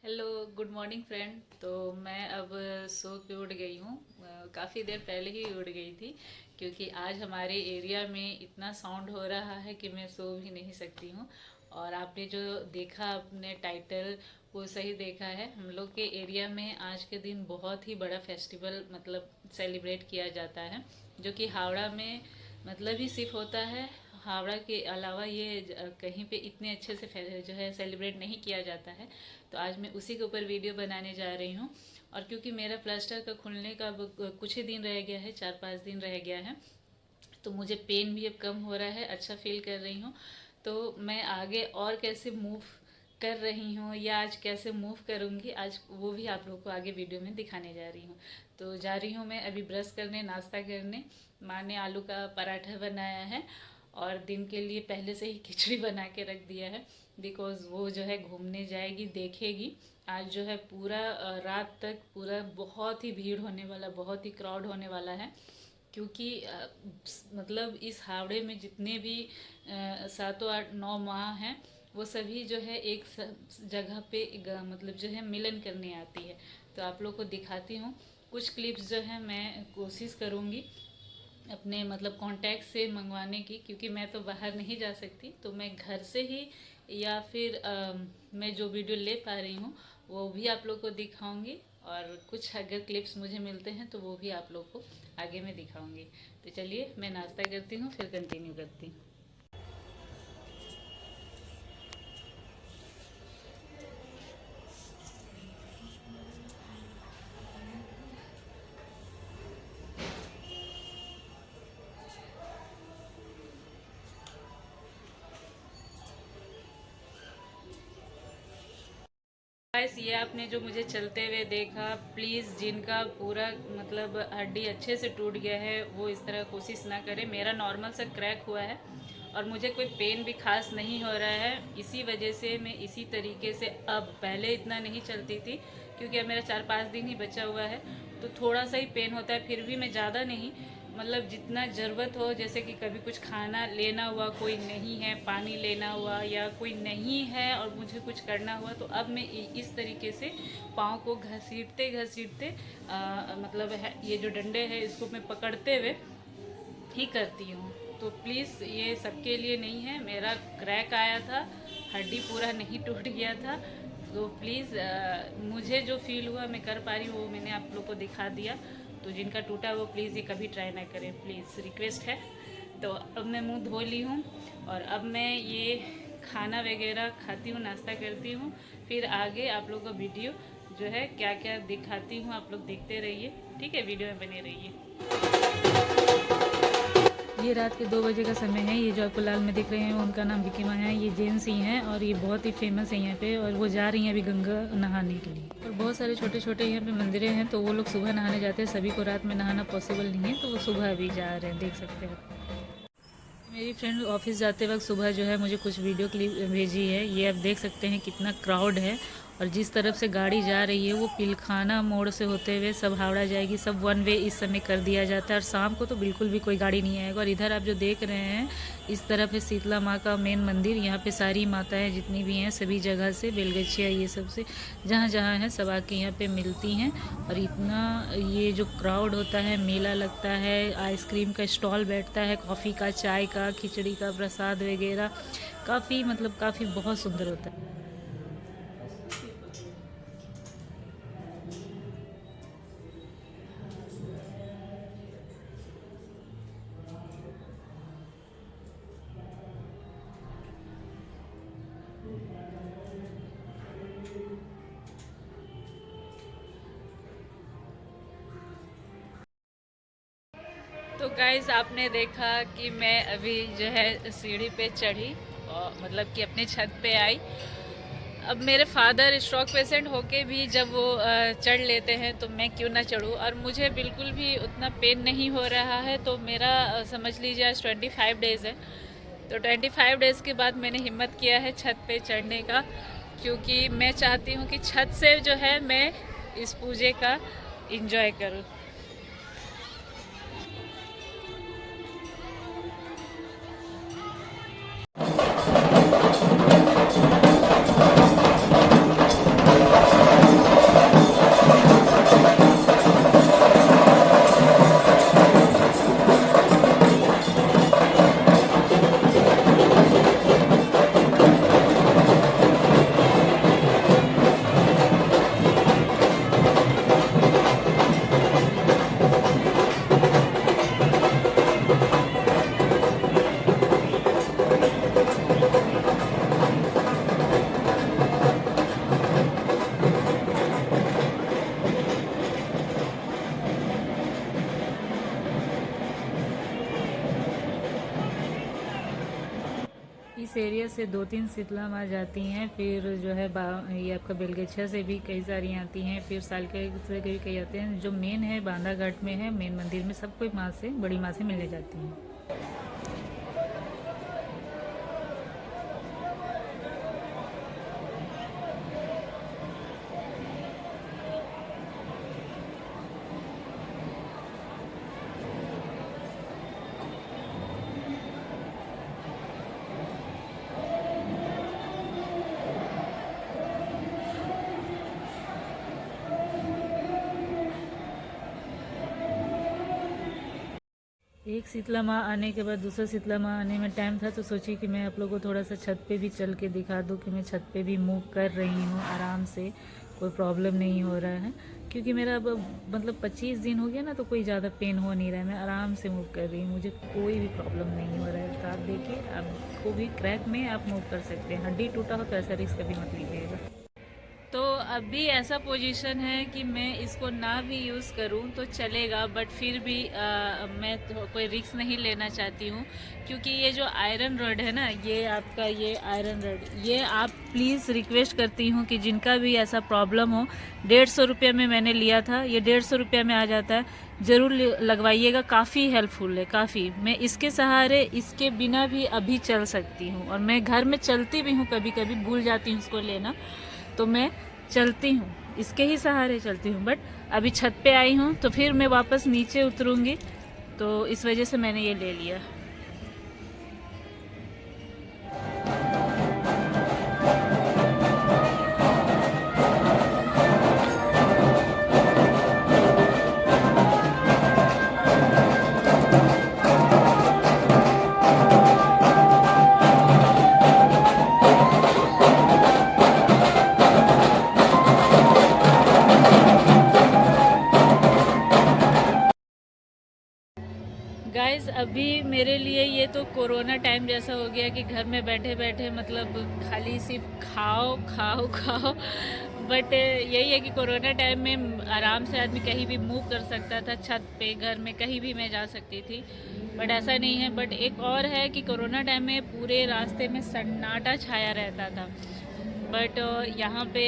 Hello, good morning friend. तो मैं अब सो के उठ गई हूँ। काफ़ी देर पहले ही उठ गई थी क्योंकि आज हमारे एरिया में इतना साउंड हो रहा है कि मैं सो भी नहीं सकती हूँ। और आपने जो देखा अपने टाइटल, वो सही देखा है। हम लोग के एरिया में आज के दिन बहुत ही बड़ा फेस्टिवल मतलब सेलिब्रेट किया जाता है, जो कि हावड़ा में मतलब ही सिर्फ होता है। हावड़ा के अलावा ये कहीं पे इतने अच्छे से जो है सेलिब्रेट नहीं किया जाता है। तो आज मैं उसी के ऊपर वीडियो बनाने जा रही हूँ। और क्योंकि मेरा प्लास्टर का खुलने का अब कुछ ही दिन रह गया है, 4-5 दिन रह गया है, तो मुझे पेन भी अब कम हो रहा है, अच्छा फील कर रही हूँ। तो मैं आगे और कैसे मूव कर रही हूँ या आज कैसे मूव करूँगी, आज वो भी आप लोग को आगे वीडियो में दिखाने जा रही हूँ। तो जा रही हूँ मैं अभी ब्रश करने, नाश्ता करने। माँ ने आलू का पराठा बनाया है और दिन के लिए पहले से ही खिचड़ी बना के रख दिया है, बिकॉज वो जो है घूमने जाएगी, देखेगी। आज जो है पूरा रात तक पूरा बहुत ही भीड़ होने वाला, बहुत ही क्राउड होने वाला है। क्योंकि मतलब इस हावड़े में जितने भी 7 8 9 माह हैं, वो सभी जो है एक जगह पे मतलब जो है मिलन करने आती है। तो आप लोग को दिखाती हूँ कुछ क्लिप्स, जो है मैं कोशिश करूँगी अपने मतलब कांटेक्ट से मंगवाने की, क्योंकि मैं तो बाहर नहीं जा सकती। तो मैं घर से ही या फिर मैं जो वीडियो ले पा रही हूँ वो भी आप लोग को दिखाऊंगी। और कुछ अगर क्लिप्स मुझे मिलते हैं तो वो भी आप लोग को आगे मैं दिखाऊंगी। तो चलिए मैं नाश्ता करती हूँ, फिर कंटिन्यू करती हूँ। गाइस, ये आपने जो मुझे चलते हुए देखा, प्लीज़ जिनका पूरा मतलब हड्डी अच्छे से टूट गया है वो इस तरह कोशिश ना करें। मेरा नॉर्मल सा क्रैक हुआ है और मुझे कोई पेन भी खास नहीं हो रहा है। इसी वजह से मैं इसी तरीके से, अब पहले इतना नहीं चलती थी क्योंकि अब मेरा 4-5 दिन ही बचा हुआ है, तो थोड़ा सा ही पेन होता है। फिर भी मैं ज़्यादा नहीं, मतलब जितना ज़रूरत हो, जैसे कि कभी कुछ खाना लेना हुआ, कोई नहीं है, पानी लेना हुआ या कोई नहीं है और मुझे कुछ करना हुआ, तो अब मैं इस तरीके से पाँव को घसीटते घसीटते मतलब है ये जो डंडे हैं इसको मैं पकड़ते हुए ही करती हूँ। तो प्लीज़ ये सबके लिए नहीं है। मेरा क्रैक आया था, हड्डी पूरा नहीं टूट गया था। तो प्लीज़ मुझे जो फील हुआ मैं कर पा रही हूँ वो मैंने आप लोग को दिखा दिया। तो जिनका टूटा वो प्लीज़ ये कभी ट्राई ना करें, प्लीज़ रिक्वेस्ट है। तो अब मैं मुंह धो ली हूँ और अब मैं ये खाना वगैरह खाती हूँ, नाश्ता करती हूँ। फिर आगे आप लोग को वीडियो जो है क्या क्या दिखाती हूँ, आप लोग देखते रहिए। ठीक है, वीडियो में बने रहिए। ये रात के 2 बजे का समय है। ये जो आपको लाल में दिख रहे हैं उनका नाम विकी माँ है। ये जेंट्स ही हैं और ये बहुत ही फेमस है यहाँ पे, और वो जा रही हैं अभी गंगा नहाने के लिए। और बहुत सारे छोटे छोटे यहाँ पे मंदिरें हैं, तो वो लोग सुबह नहाने जाते हैं। सभी को रात में नहाना पॉसिबल नहीं है, तो वो सुबह अभी जा रहे हैं, देख सकते हैं। मेरी फ्रेंड ऑफिस जाते वक्त सुबह जो है मुझे कुछ वीडियो क्लिप भेजी है। ये आप देख सकते हैं कितना क्राउड है, और जिस तरफ से गाड़ी जा रही है वो पिलखाना मोड़ से होते हुए सब हावड़ा जाएगी। सब वन वे इस समय कर दिया जाता है और शाम को तो बिल्कुल भी कोई गाड़ी नहीं आएगा। और इधर आप जो देख रहे हैं इस तरफ है शीतला माँ का मेन मंदिर। यहाँ पे सारी माताएं जितनी भी हैं सभी जगह से, बेलगछिया ये सब से, जहाँ जहाँ हैं सब आके यहाँ पे मिलती हैं। और इतना ये जो क्राउड होता है, मेला लगता है, आइसक्रीम का स्टॉल बैठता है, कॉफ़ी का, चाय का, खिचड़ी का, प्रसाद वगैरह, काफ़ी मतलब काफ़ी बहुत सुंदर होता है। तो गाइज, आपने देखा कि मैं अभी जो है सीढ़ी पे चढ़ी और मतलब कि अपने छत पे आई। अब मेरे फादर स्ट्रोक पेशेंट होके भी जब वो चढ़ लेते हैं तो मैं क्यों ना चढ़ूँ। और मुझे बिल्कुल भी उतना पेन नहीं हो रहा है। तो मेरा समझ लीजिए आज 25 डेज़ है। तो 25 डेज़ के बाद मैंने हिम्मत किया है छत पे चढ़ने का, क्योंकि मैं चाहती हूँ कि छत से जो है मैं इस पूजे का इंजॉय करूँ। इस एरिया से 2-3 शीतला माँ जाती हैं, फिर जो है ये आपका बेलगछिया से भी कई सारी आती हैं, फिर सालके से भी कई आते हैं। जो मेन है बांधा घाट में है, मेन मंदिर में सब कोई माँ से, बड़ी माँ से मिलने जाती हैं। एक शीतला माँ आने के बाद दूसरा शीतला माँ आने में टाइम था, तो सोची कि मैं आप लोगों को थोड़ा सा छत पे भी चल के दिखा दूँ कि मैं छत पे भी मूव कर रही हूँ आराम से, कोई प्रॉब्लम नहीं हो रहा है। क्योंकि मेरा अब मतलब 25 दिन हो गया ना, तो कोई ज़्यादा पेन हो नहीं रहा है, मैं आराम से मूव कर रही हूँ, मुझे कोई भी प्रॉब्लम नहीं हो रहा है। तो आप देखिए, आपको भी क्रैक में आप मूव कर सकते हैं। हड्डी टूटा हो तो ऐसा रिस्क कभी मत लीजिएगा। तो अभी ऐसा पोजीशन है कि मैं इसको ना भी यूज़ करूं तो चलेगा, बट फिर भी मैं तो कोई रिस्क नहीं लेना चाहती हूं, क्योंकि ये जो आयरन रॉड है ना, ये आपका ये आयरन रॉड, ये आप प्लीज़ रिक्वेस्ट करती हूं कि जिनका भी ऐसा प्रॉब्लम हो, 150 रुपये में मैंने लिया था, ये 150 रुपये में आ जाता है, ज़रूर लगवाइएगा। काफ़ी हेल्पफुल है, काफ़ी। मैं इसके सहारे, इसके बिना भी अभी चल सकती हूँ, और मैं घर में चलती भी हूँ, कभी कभी भूल जाती हूँ उसको लेना, तो मैं चलती हूँ, इसके ही सहारे चलती हूँ। बट अभी छत पे आई हूँ तो फिर मैं वापस नीचे उतरूँगी, तो इस वजह से मैंने ये ले लिया। गाइस, अभी मेरे लिए ये तो कोरोना टाइम जैसा हो गया कि घर में बैठे बैठे मतलब खाली सिर्फ खाओ खाओ खाओ। बट यही है कि कोरोना टाइम में आराम से आदमी कहीं भी मूव कर सकता था, छत पे, घर में, कहीं भी मैं जा सकती थी। बट ऐसा नहीं है। बट एक और है कि कोरोना टाइम में पूरे रास्ते में सन्नाटा छाया रहता था। बट यहाँ पे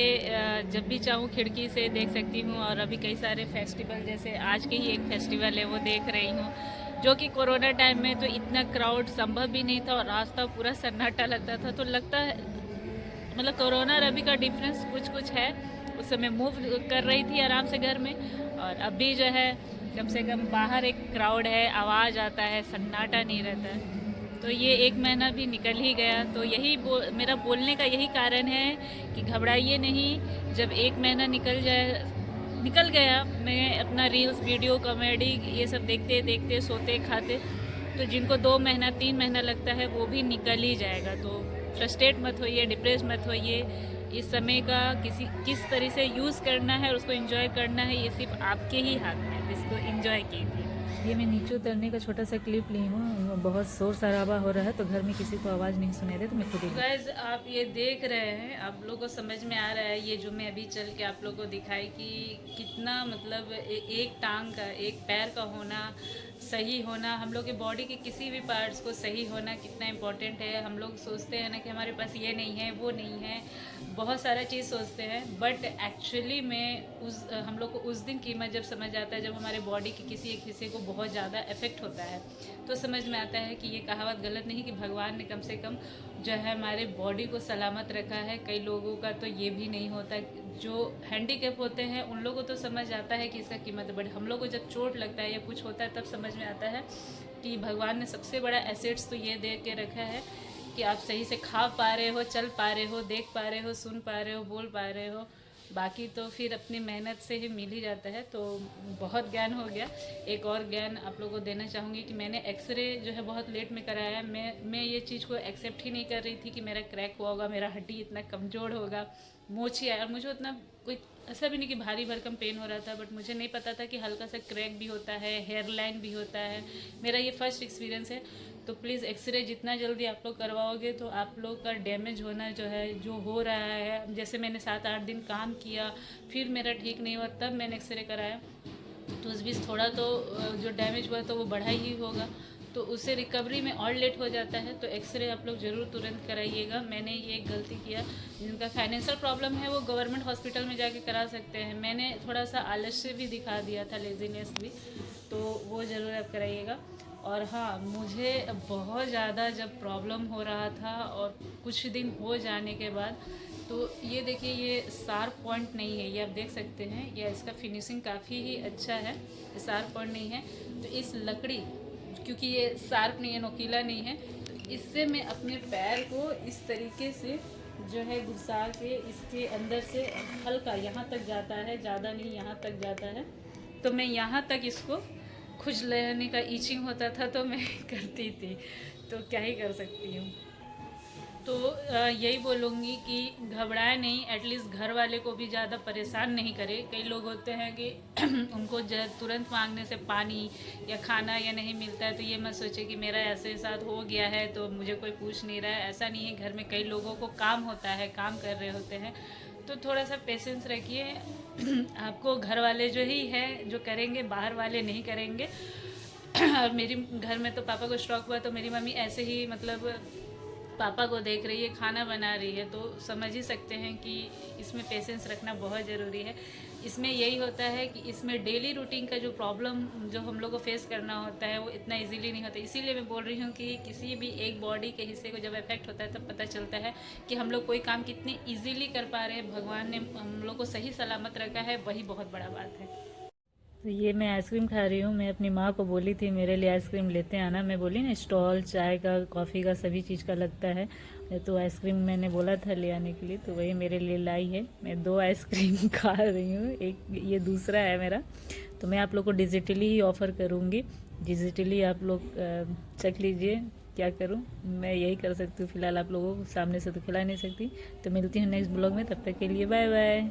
जब भी चाहूँ खिड़की से देख सकती हूँ, और अभी कई सारे फेस्टिवल, जैसे आज के ही एक फेस्टिवल है वो देख रही हूँ, जो कि कोरोना टाइम में तो इतना क्राउड संभव भी नहीं था, और रास्ता पूरा सन्नाटा लगता था। तो लगता है मतलब कोरोना और अभी का डिफरेंस कुछ कुछ है। उस समय मूव कर रही थी आराम से घर में, और अभी जो है कम से कम बाहर एक क्राउड है, आवाज़ आता है, सन्नाटा नहीं रहता है। तो ये 1 महीना भी निकल ही गया। तो यही मेरा बोलने का यही कारण है कि घबराइए नहीं। जब 1 महीना निकल गया, मैं अपना रील्स, वीडियो, कॉमेडी ये सब देखते देखते, सोते खाते, तो जिनको 2 महीना 3 महीना लगता है वो भी निकल ही जाएगा। तो फ्रस्ट्रेट मत होइए, डिप्रेस मत होइए। इस समय का किस तरह से यूज़ करना है और उसको एंजॉय करना है, ये सिर्फ आपके ही हाथ में है। इसको एंजॉय कीजिए। ये मैं नीचे उतरने का छोटा सा क्लिप ली हूँ, बहुत शोर शराबा हो रहा है, तो घर में किसी को आवाज़ नहीं सुनाई दे, तो मैं खुद ही। गाइस, आप ये देख रहे हैं, आप लोगों को समझ में आ रहा है ये जो मैं अभी चल के आप लोगों को दिखाई कि कितना मतलब एक टांग का, एक पैर का होना, सही होना, हम लोग के बॉडी के किसी भी पार्ट्स को सही होना कितना इम्पोर्टेंट है। हम लोग सोचते हैं ना कि हमारे पास ये नहीं है, वो नहीं है, बहुत सारा चीज़ सोचते हैं। बट एक्चुअली में हम लोग को उस दिन कीमत जब समझ आता है, जब हमारे बॉडी के किसी एक हिस्से को बहुत ज़्यादा इफेक्ट होता है, तो समझ में आता है कि ये कहावत गलत नहीं, कि भगवान ने कम से कम जो है हमारे बॉडी को सलामत रखा है। कई लोगों का तो ये भी नहीं होता, जो हैंडीकैप होते हैं उन लोगों को तो समझ आता है कि इसका कीमत है। बट हम लोग को जब चोट लगता है या कुछ होता है, तब समझ में आता है कि भगवान ने सबसे बड़ा एसेट्स तो ये दे के रखा है कि आप सही से खा पा रहे हो, चल पा रहे हो, देख पा रहे हो, सुन पा रहे हो, बोल पा रहे हो। बाकी तो फिर अपनी मेहनत से ही मिल ही जाता है। तो बहुत ज्ञान हो गया। एक और ज्ञान आप लोगों को देना चाहूँगी कि मैंने एक्सरे जो है बहुत लेट में कराया। मैं ये चीज़ को एक्सेप्ट ही नहीं कर रही थी कि मेरा क्रैक हुआ होगा, मेरा हड्डी इतना कमज़ोर होगा, मोची आया। और मुझे उतना कोई ऐसा भी नहीं कि भारी भरकम पेन हो रहा था, बट मुझे नहीं पता था कि हल्का सा क्रैक भी होता है, हेयर लाइन भी होता है। मेरा ये फर्स्ट एक्सपीरियंस है। तो प्लीज़ एक्सरे जितना जल्दी आप लोग करवाओगे, तो आप लोग का डैमेज होना जो है, जो हो रहा है, जैसे मैंने 7-8 दिन काम किया, फिर मेरा ठीक नहीं हुआ, तब मैंने एक्सरे कराया, तो उस बीच थोड़ा तो जो डैमेज हुआ तो वो बढ़ा ही होगा। तो उससे रिकवरी में और लेट हो जाता है। तो एक्सरे आप लोग ज़रूर तुरंत कराइएगा। मैंने ये एक गलती किया, जिनका फाइनेंशियल प्रॉब्लम है वो गवर्नमेंट हॉस्पिटल में जाके करा सकते हैं, मैंने थोड़ा सा आलस्य भी दिखा दिया था, लेजीनेस भी, तो वो ज़रूर आप कराइएगा। और हाँ, मुझे बहुत ज़्यादा जब प्रॉब्लम हो रहा था और कुछ दिन हो जाने के बाद, तो ये देखिए, ये शार्प पॉइंट नहीं है, ये आप देख सकते हैं, या इसका फिनिशिंग काफ़ी ही अच्छा है, शार्प पॉइंट नहीं है। तो इस लकड़ी, क्योंकि ये शार्प नहीं है, नोकीला नहीं है, तो इससे मैं अपने पैर को इस तरीके से जो है घुसा के इसके अंदर से हल्का यहाँ तक जाता है, ज़्यादा नहीं, यहाँ तक जाता है, तो मैं यहाँ तक इसको खुजलाने का ईचिंग होता था तो मैं करती थी, तो क्या ही कर सकती हूँ। तो यही बोलूँगी कि घबराए नहीं, एटलीस्ट घर वाले को भी ज़्यादा परेशान नहीं करे। कई लोग होते हैं कि उनको तुरंत मांगने से पानी या खाना या नहीं मिलता है, तो ये मत सोचे कि मेरा ऐसे साथ हो गया है तो मुझे कोई पूछ नहीं रहा है, ऐसा नहीं है। घर में कई लोगों को काम होता है, काम कर रहे होते हैं, तो थोड़ा सा पेशेंस रखिए। आपको घर वाले जो ही है जो करेंगे, बाहर वाले नहीं करेंगे। और मेरी घर में तो पापा को स्ट्रोक हुआ तो मेरी मम्मी ऐसे ही मतलब पापा को देख रही है, खाना बना रही है, तो समझ ही सकते हैं कि इसमें पेशेंस रखना बहुत ज़रूरी है। इसमें यही होता है कि इसमें डेली रूटीन का जो प्रॉब्लम जो हम लोग को फेस करना होता है वो इतना इजीली नहीं होता। इसीलिए मैं बोल रही हूँ कि किसी भी एक बॉडी के हिस्से को जब इफेक्ट होता है तब पता चलता है कि हम लोग कोई काम कितने ईजीली कर पा रहे हैं। भगवान ने हम लोग को सही सलामत रखा है, वही बहुत बड़ा बात है। तो ये मैं आइसक्रीम खा रही हूँ। मैं अपनी माँ को बोली थी मेरे लिए आइसक्रीम लेते आना, मैं बोली ना स्टॉल चाय का, कॉफ़ी का, सभी चीज़ का लगता है, तो आइसक्रीम मैंने बोला था ले आने के लिए, तो वही मेरे लिए लाई है। मैं 2 आइसक्रीम खा रही हूँ, एक ये दूसरा है मेरा। तो मैं आप लोग को डिजिटली ही ऑफ़र करूँगी, डिजिटली आप लोग चख लीजिए। क्या करूँ, मैं यही कर सकती हूँ फ़िलहाल, आप लोगों को सामने से तो खिला नहीं सकती। तो मिलती हूँ नेक्स्ट ब्लॉग में, तब तक के लिए बाय बाय।